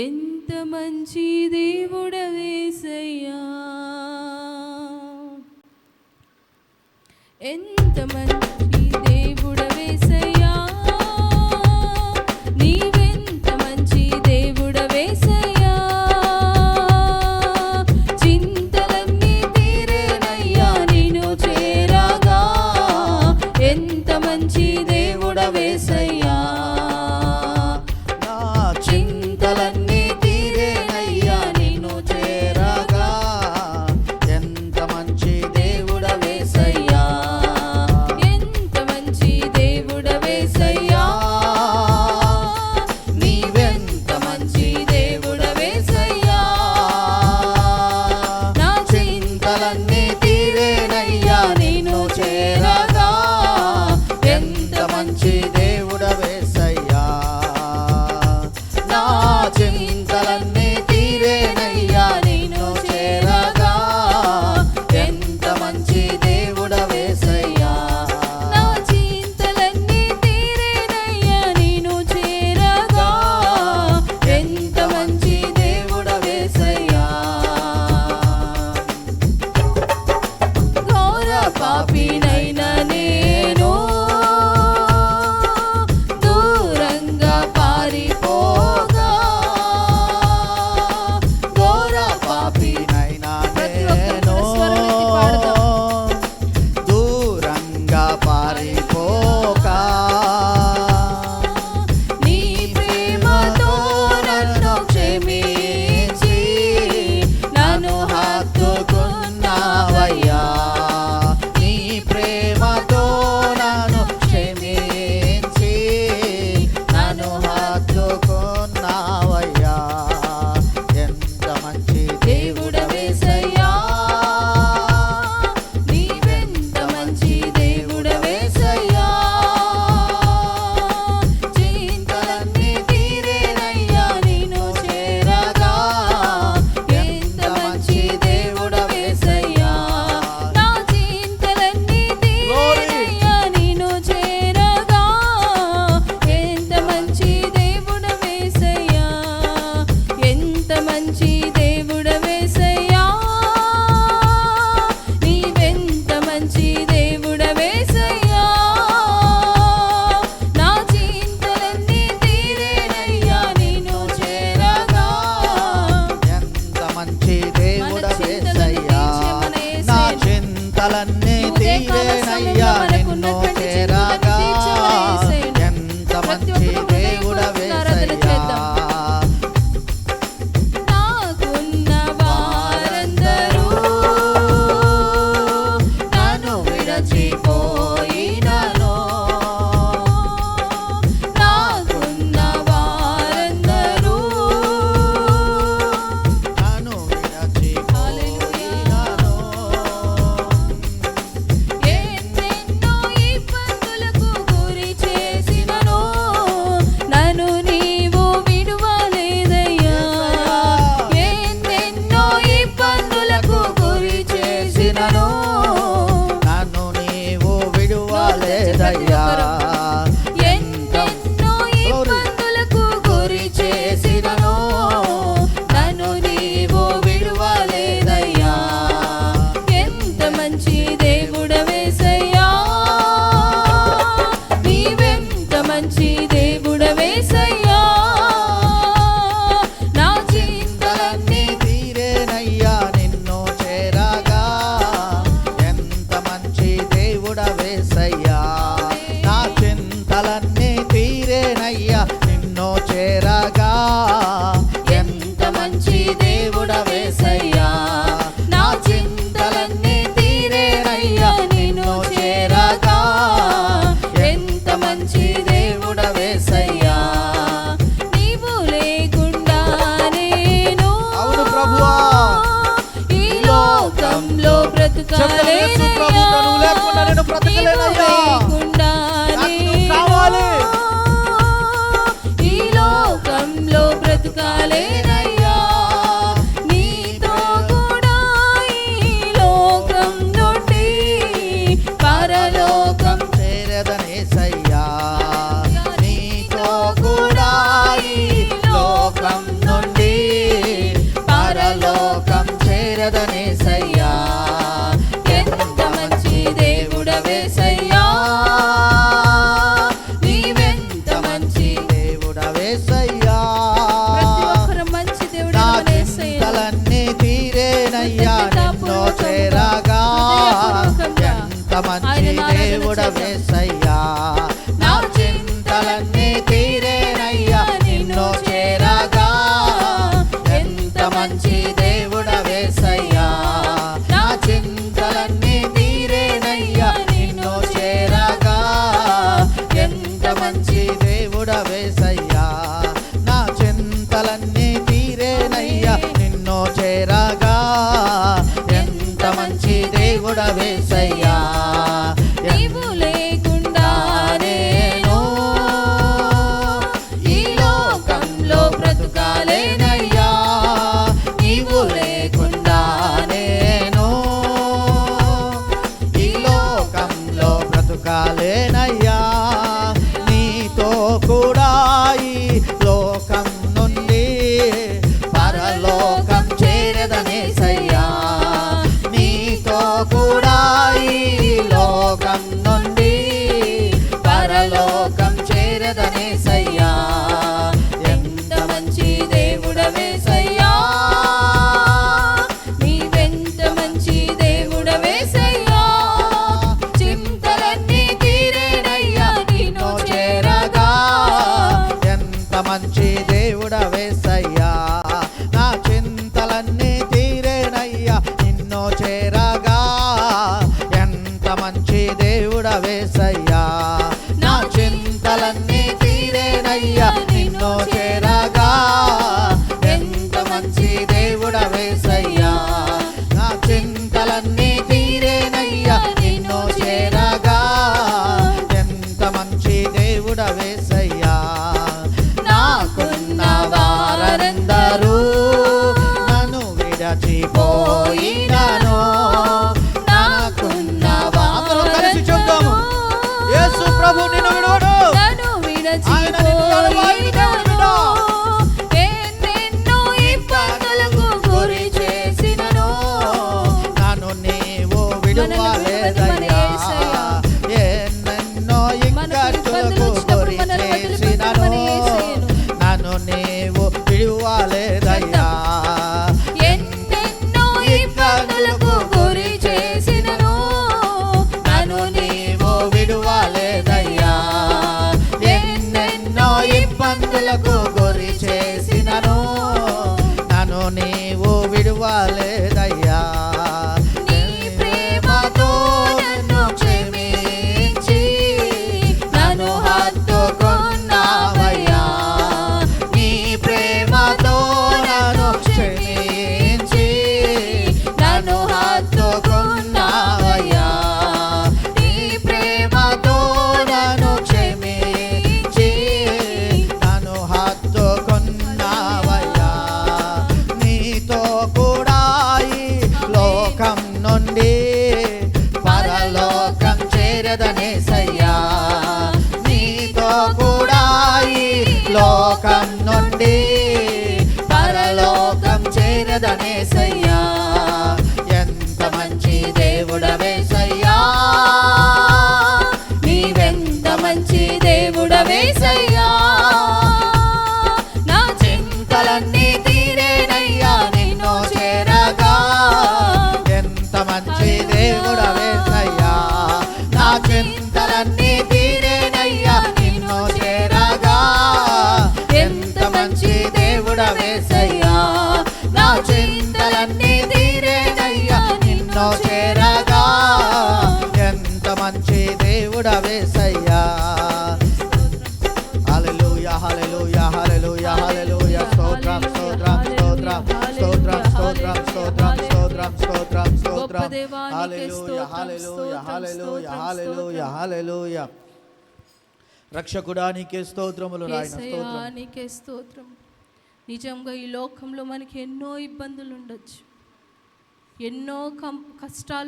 ఎంత మంచి దేవుడవేసయ్యా, ఎంత మంచి దేవుడవేసయ్యా, నీవెంత మంచి దేవుడవేసయ్యా, చింతలన్నీ తీరేనయ్యా నిన్ను చేరగా, ఎంత మంచి దేవుడవేసయ్యా, చింతలన్నీ తీరేనయ్యా నిన్ను చేరగా, ఎంత మంచి దేవుడవేసయ్యా, ఎంత మంచి దేవుడవేసయ్యా, నీవెంత మంచి దేవుడవేసయ్యా, నా చింతలన్నీ తీరేనయ్యా నిన్ను చేరగా, ఎంత మంచి దేవుడవేసయ్యా, నా చింతలన్నీ తీరేనయ్యా నిన్ను చేరగా, ఎంత మంచి దేవుడవేసయ్యా, నా చింతలన్నీ తీరేనయ్యా నిన్ను చేరగా, ఎంత మంచి దేవుడవేసయ్యా, ఘోర పాపినైనా నేను దూరంగా పారిపోగా, ఘోర పాపినైనా నేను దూరంగా పారిపోకా, నీ ప్రేమతో నన్ను క్షమించి నన్ను హత్తుకున్నావయ్యా, నీ ప్రేమతో నన్ను క్షమించి నన్ను హత్తుకున్నావయ్యా, ఎంత మంచి దేవుడవేసయ్యా, నీవెంత మంచి దేవుడవేసయ్యా, చింతలన్నీ తీరేనయ్యా నిన్ను చేరగా, ఎంత మంచి దేవుడవేసయ్యా, నా చింతలన్నీ తీరేనయ్యా నిన్ను చేరగా, ఎంత మంచి దేవుడవేసయ్యా, ఎంత మంచి దేవుడవేసయ్యా, నీవెంత మంచి దేవుడవేసయ్యా, నా చింతలన్నీ తీరేనయ్యా నిన్ను చేరగా, ఎంత మంచి దేవుడవేసయ్యా, నా చింతలన్నీ తీరేనయ్యా నిన్ను చేరగా, ఎంత మంచి దేవుడవేసయ్యా, నాకున్న వారందరూ నన్ను విడచిపోయినను, నాకున్న వారందరూ నన్ను విడచిపోయినను, ఎన్నెన్నో ఇబ్బందులకు గురి చేసినను నన్ను నీవు విడువలేదయ్యా, ఎన్నెన్నో ఇబ్బందులకు గురి చేసినను నన్ను నీవు విడువలేదయ్యా, ఎన్నెన్నో ఇబ్బందులకు గురి చేసినను నన్ను నీవు విడువలేదయ్యా, ఎంత మంచి దేవుడవేసయ్యా, నీవెంత మంచి దేవుడవేసయ్యా, నా చింతలన్నీ తీరేనయ్యా నిన్ను చేరగా, ఎంత మంచి దేవుడవేసయ్యా, నా చింతలన్నీ తీరేనయ్యా నిన్ను చేరగా, ఎంత మంచి దేవుడవేసయ్యా, నా చింతలన్నీ తీరేనయ్యా నిన్ను చేరగా, ఎంత మంచి దేవుడవేసయ్యా, నీవు లేకుండా నేను అవును ప్రభువా, ఈ లోకంలో చెప్పు ప్రభు, నువ్వు లేకుండా నేను బ్రతకలేనయ్యా, నాకు నువ్వు కావాలి. ఈ లోకంలో బ్రతుకాలేనయ్యా, నీతో కూడా ఈ లోకం నుండి పరలోకం చేరదనేసయ్యా, నీతో కూడా ఈ లోకం నుండి దేవుడవేసయ్యా నీవు లేకుండా నేను ఈ లోకంలో బ్రతుకాలేనయ్యా. నీవు లేకుండా నేను ఈ లోకంలో బ్రతుకాలేనయ్యా. నీతో కూడా ఈ లోకం నుండి పరలోకం చేరదనేసయ్యా. నీతో కూడా ఈ లోకం నుండి పరలోకం చేరదనేసయ్యా. ఎంత మంచి దేవుడవేసయ్యా, నీవెంత మంచి దేవుడవేసయ్యా. చింతలన్నీ తీరేనయ్యా నిన్ను చేరగా. ఎంత మంచి దేవుడవేసయ్యా. నా చింతలన్నీ తీరేనయ్యా నిన్ను చేరగా. ఎంత మంచి దేవుడవేసయ్యా. నా చింతలన్నీ తీరేనయ్యా నిన్ను చేరగా. ఎంత మంచి దేవుడవేసయ్యా. నా చింతలన్నీ తీరేనయ్యా నిన్ను చేరగా. ఎంత మంచి దేవుడవేసయ్యా. నాకున్న వారందరూ నన్ను విడచిపోయినను. నాకున్న వారు కలిసి చెప్తాము, యేసు ప్రభు నిన్ను విడువడు. నన్ను ఆయన నిన్ను విడచిపోయినను. ఎన్నెన్నో ఇబ్బందులకు గురి చేసినను. నన్ను నీవు విడువలేదయ్యా. ఎన్నెన్నో ఇక్కట్టులకు గురి చేసినను. నన్ను నీవు విడువలేదయ్యా. ఎన్నెన్నో ఇబ్బందులకు గురి చేసినను. నన్ను నీవు విడువలేదయ్యా. ఎన్నెన్నో ఇబ్బందులకు గురి చేసినను. నన్ను నీవు విడువలేదయ్యా. నీ ప్రేమతో నన్ను క్షమించి నన్ను హత్తుకున్నావయ్యా. నీ ప్రేమతో నన్ను క్షమించి నన్ను హత్తుకున్నావయ్యా. నీ ప్రేమతో నన్ను క్షమించి నన్ను హత్తుకున్నావయ్యా. నీతో కూడా ఈ లోకం నుండి పరలోకం చేరదనేసయ్యా. నీతో కూడా ఈ లోకం నుండి పరలోకం చేరదనేసయ్యా. ఎంత మంచి దేవుడవేసయ్యా. నీవెంత మంచి దేవుడవేసయ్యా. నా చింతలన్నీ తీరేనయ్యా నిన్ను చేరగా. ఎంత మంచి దేవుడవేసయ్యా. నా చింతలన్నీ తీరేనయ్యా నిన్ను చేరగా. ఎంత మంచి దేవుడవేసయ్యా. నా చింతలన్నీ తీరేనయ్యా నిన్ను చేరగా. ఎంత మంచి దేవుడవేసయ్యా. హల్లెలూయా హల్లెలూయా హల్లెలూయా హల్లెలూయా. స్తోత్రం స్తోత్రం స్తోత్రం స్తోత్రం స్తోత్రం స్తోత్రం స్తోత్రం స్తోత్రం స్తోత్రం. హల్లెలూయా హల్లెలూయా హల్లెలూయా హల్లెలూయా హల్లెలూయా. రక్షకుడా నీకే స్తోత్రములు నాయన. యేసయ్యా, స్తోత్రం. నీకే స్తోత్రం. నిజంగా ఈ లోకంలో మనకి ఎన్నో ఇబ్బందులు ఉండొచ్చు, ఎన్నో కష్టాలు